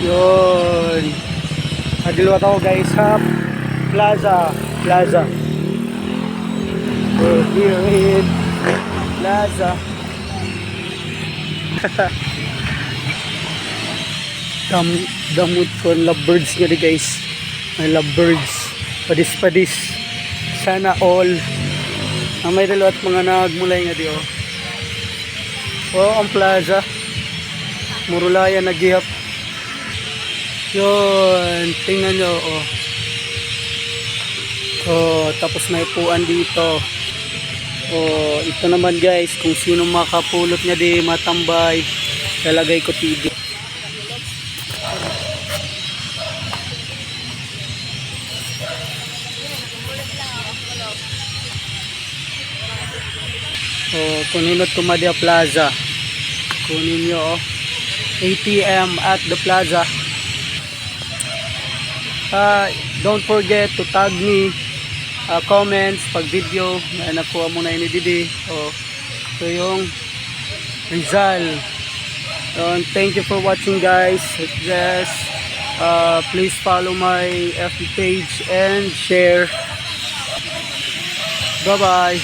Yun. Nagluwat ako guys sa Plaza. Oh, here it. Plaza. Damot ko lovebirds nga di guys. May lovebirds. Padis. Sana all. Ang may dalawat mga nagmulay nga di oh. Oh, ang plaza. Murulayan nagihap. Yun, tingnan nyo oh. Oh, tapos may puan dito. Oh, ito naman guys, kung sino makapulot nga di matambay, lalagay ko TV. Oh, kuninot ko Madya Plaza. Kunin nyo oh. ATM at the plaza. Don't forget to tag me comments pag video na nakuha mo na ini Didi. Oh, ito yung Rizal. Thank you for watching guys. Just please follow my FB page and share. Bye bye.